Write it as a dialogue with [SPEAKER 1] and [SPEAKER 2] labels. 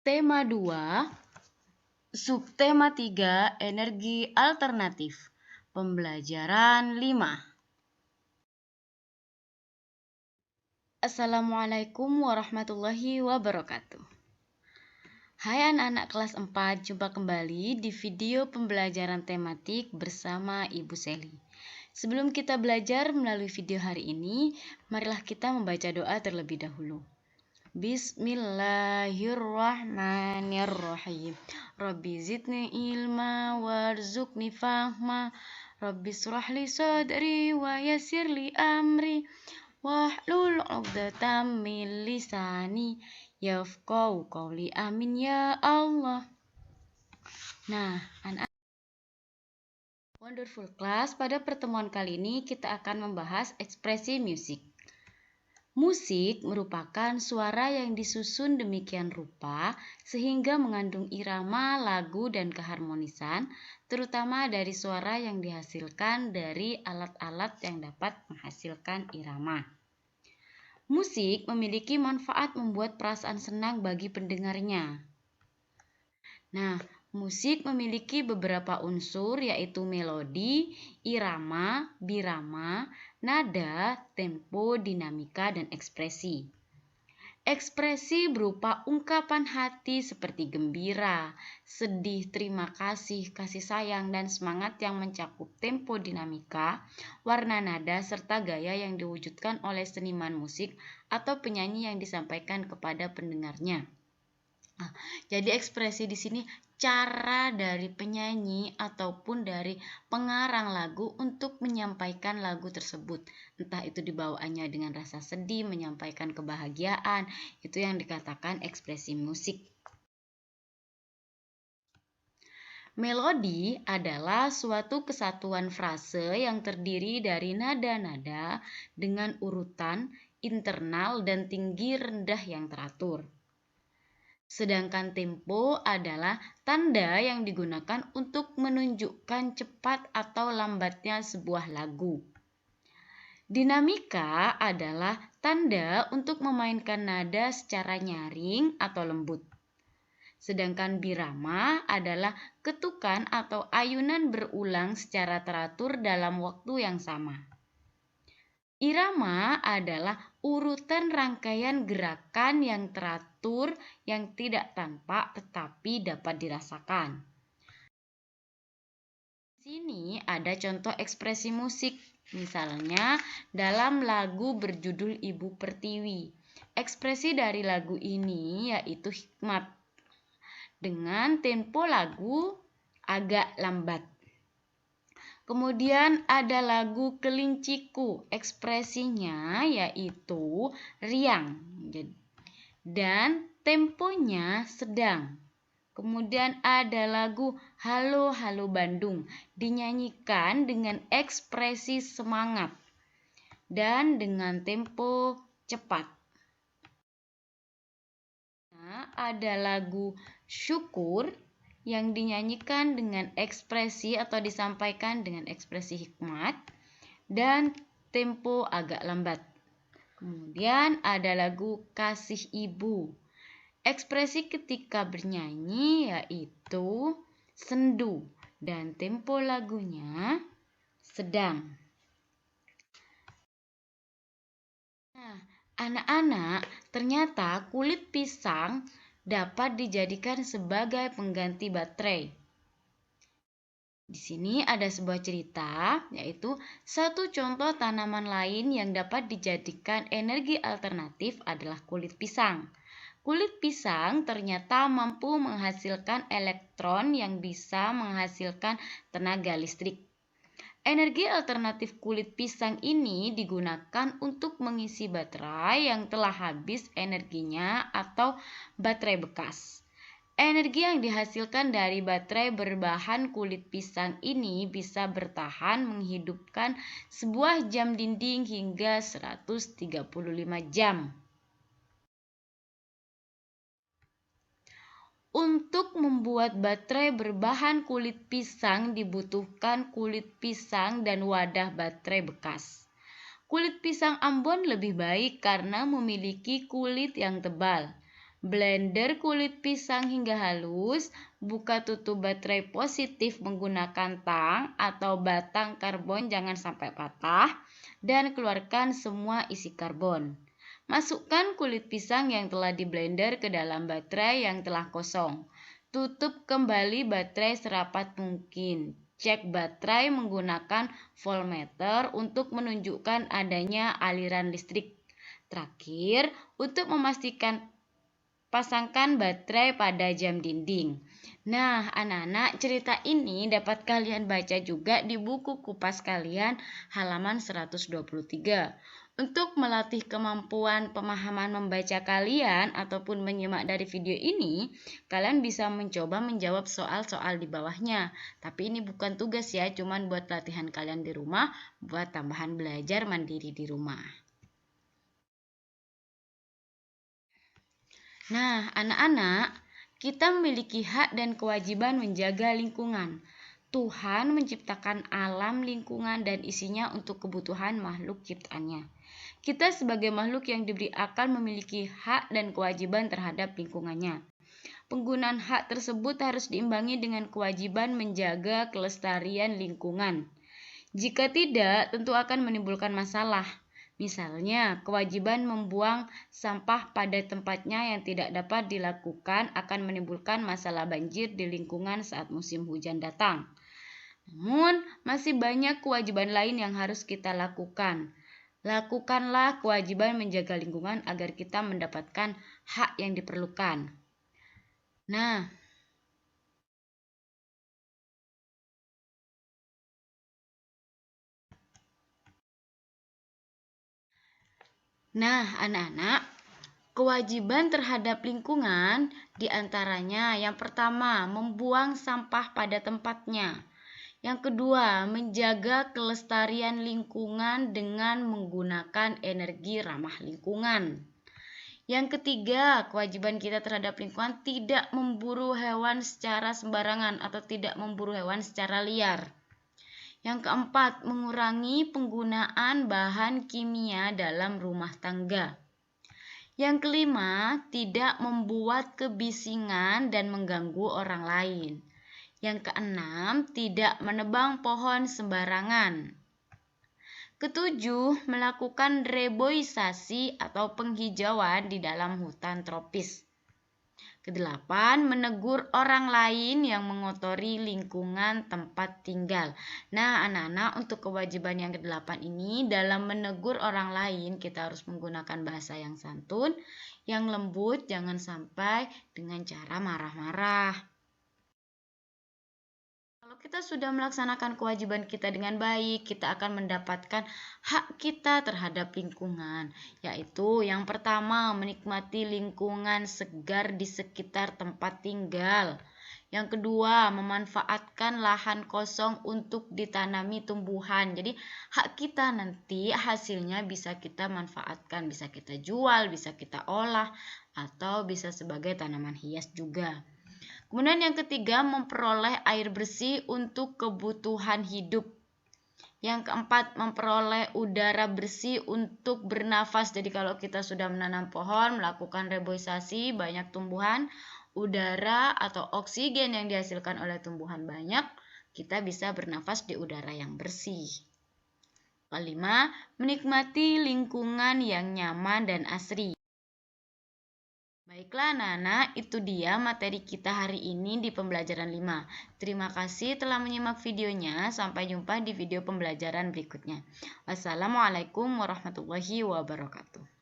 [SPEAKER 1] Tema 2, subtema 3, energi alternatif. Pembelajaran 5. Assalamualaikum warahmatullahi wabarakatuh. Hai anak-anak kelas 4, jumpa kembali di video pembelajaran tematik bersama Ibu Seli. Sebelum kita belajar melalui video hari ini, marilah kita membaca doa terlebih dahulu. Bismillahirrahmanirrahim. Rabbi zidni ilma warzuqni fahma. Rabbi shrahli sadri wa yassirli amri. Wahlul 'uqdatam min lisani yafqahu qawli. Amin ya Allah. Nah, anak Wonderful Class, pada pertemuan kali ini kita akan membahas ekspresi musik. Musik merupakan suara yang disusun demikian rupa sehingga mengandung irama, lagu, dan keharmonisan, terutama dari suara yang dihasilkan dari alat-alat yang dapat menghasilkan irama. Musik memiliki manfaat membuat perasaan senang bagi pendengarnya. Nah, musik memiliki beberapa unsur yaitu melodi, irama, birama, nada, tempo, dinamika, dan ekspresi. Ekspresi berupa ungkapan hati seperti gembira, sedih, terima kasih, kasih sayang, dan semangat yang mencakup tempo, dinamika, warna nada, serta gaya yang diwujudkan oleh seniman musik atau penyanyi yang disampaikan kepada pendengarnya. Jadi ekspresi di sini cara dari penyanyi ataupun dari pengarang lagu untuk menyampaikan lagu tersebut. Entah itu dibawaannya dengan rasa sedih, menyampaikan kebahagiaan, itu yang dikatakan ekspresi musik. Melodi adalah suatu kesatuan frase yang terdiri dari nada-nada dengan urutan internal dan tinggi rendah yang teratur. Sedangkan tempo adalah tanda yang digunakan untuk menunjukkan cepat atau lambatnya sebuah lagu. Dinamika adalah tanda untuk memainkan nada secara nyaring atau lembut. Sedangkan birama adalah ketukan atau ayunan berulang secara teratur dalam waktu yang sama. Irama adalah urutan rangkaian gerakan yang teratur yang tidak tampak tetapi dapat dirasakan. Di sini ada contoh ekspresi musik, misalnya dalam lagu berjudul Ibu Pertiwi. Ekspresi dari lagu ini yaitu hikmat dengan tempo lagu agak lambat. Kemudian ada lagu Kelinciku, ekspresinya yaitu riang dan temponya sedang. Kemudian ada lagu Halo Halo Bandung, dinyanyikan dengan ekspresi semangat dan dengan tempo cepat. Nah, ada lagu Syukur yang dinyanyikan dengan ekspresi atau disampaikan dengan ekspresi hikmat dan tempo agak lambat. Kemudian ada lagu Kasih Ibu. Ekspresi ketika bernyanyi yaitu sendu dan tempo lagunya sedang. Nah, anak-anak, ternyata kulit pisang dapat dijadikan sebagai pengganti baterai. Di sini ada sebuah cerita, yaitu satu contoh tanaman lain yang dapat dijadikan energi alternatif adalah kulit pisang. Kulit pisang ternyata mampu menghasilkan elektron yang bisa menghasilkan tenaga listrik. Energi alternatif kulit pisang ini digunakan untuk mengisi baterai yang telah habis energinya atau baterai bekas. Energi yang dihasilkan dari baterai berbahan kulit pisang ini bisa bertahan menghidupkan sebuah jam dinding hingga 135 jam. Untuk membuat baterai berbahan kulit pisang dibutuhkan kulit pisang dan wadah baterai bekas. Kulit pisang Ambon lebih baik karena memiliki kulit yang tebal. blender kulit pisang hingga halus, buka tutup baterai positif menggunakan tang atau batang karbon jangan sampai patah, dan keluarkan semua isi karbon. Masukkan kulit pisang yang telah di blender ke dalam baterai yang telah kosong. Tutup kembali baterai serapat mungkin. Cek baterai menggunakan voltmeter untuk menunjukkan adanya aliran listrik. Terakhir, untuk memastikan pasangkan baterai pada jam dinding. Nah, anak-anak, cerita ini dapat kalian baca juga di buku kupas kalian halaman 123. Untuk melatih kemampuan pemahaman membaca kalian ataupun menyimak dari video ini, kalian bisa mencoba menjawab soal-soal di bawahnya. Tapi ini bukan tugas ya, cuman buat latihan kalian di rumah, buat tambahan belajar mandiri di rumah. Nah, anak-anak, kita memiliki hak dan kewajiban menjaga lingkungan. Tuhan menciptakan alam lingkungan dan isinya untuk kebutuhan makhluk ciptaannya. Kita sebagai makhluk yang diberi akal memiliki hak dan kewajiban terhadap lingkungannya. Penggunaan hak tersebut harus diimbangi dengan kewajiban menjaga kelestarian lingkungan. Jika tidak, tentu akan menimbulkan masalah. Misalnya, kewajiban membuang sampah pada tempatnya yang tidak dapat dilakukan akan menimbulkan masalah banjir di lingkungan saat musim hujan datang. Namun, masih banyak kewajiban lain yang harus kita lakukan. Lakukanlah kewajiban menjaga lingkungan agar kita mendapatkan hak yang diperlukan. Nah, anak-anak, kewajiban terhadap lingkungan diantaranya yang pertama, membuang sampah pada tempatnya. Yang kedua, menjaga kelestarian lingkungan dengan menggunakan energi ramah lingkungan. Yang ketiga, kewajiban kita terhadap lingkungan tidak memburu hewan secara sembarangan atau tidak memburu hewan secara liar. Yang keempat, mengurangi penggunaan bahan kimia dalam rumah tangga. Yang kelima, tidak membuat kebisingan dan mengganggu orang lain. Yang keenam, tidak menebang pohon sembarangan. Ketujuh, melakukan reboisasi atau penghijauan di dalam hutan tropis. Kedelapan, menegur orang lain yang mengotori lingkungan tempat tinggal. Nah, anak-anak, untuk kewajiban yang kedelapan ini, dalam menegur orang lain, kita harus menggunakan bahasa yang santun, yang lembut, jangan sampai dengan cara marah-marah. Kalau kita sudah melaksanakan kewajiban kita dengan baik, kita akan mendapatkan hak kita terhadap lingkungan, yaitu yang pertama, menikmati lingkungan segar di sekitar tempat tinggal. Yang kedua, memanfaatkan lahan kosong untuk ditanami tumbuhan. Jadi, hak kita nanti hasilnya bisa kita manfaatkan, bisa kita jual, bisa kita olah, atau bisa sebagai tanaman hias juga. Kemudian yang ketiga, memperoleh air bersih untuk kebutuhan hidup. Yang keempat, memperoleh udara bersih untuk bernafas. Jadi kalau kita sudah menanam pohon, melakukan reboisasi, banyak tumbuhan, udara atau oksigen yang dihasilkan oleh tumbuhan banyak, kita bisa bernafas di udara yang bersih. Kelima, menikmati lingkungan yang nyaman dan asri. Baiklah anak-anak, itu dia materi kita hari ini di pembelajaran 5. Terima kasih telah menyimak videonya. Sampai jumpa di video pembelajaran berikutnya. Wassalamualaikum warahmatullahi wabarakatuh.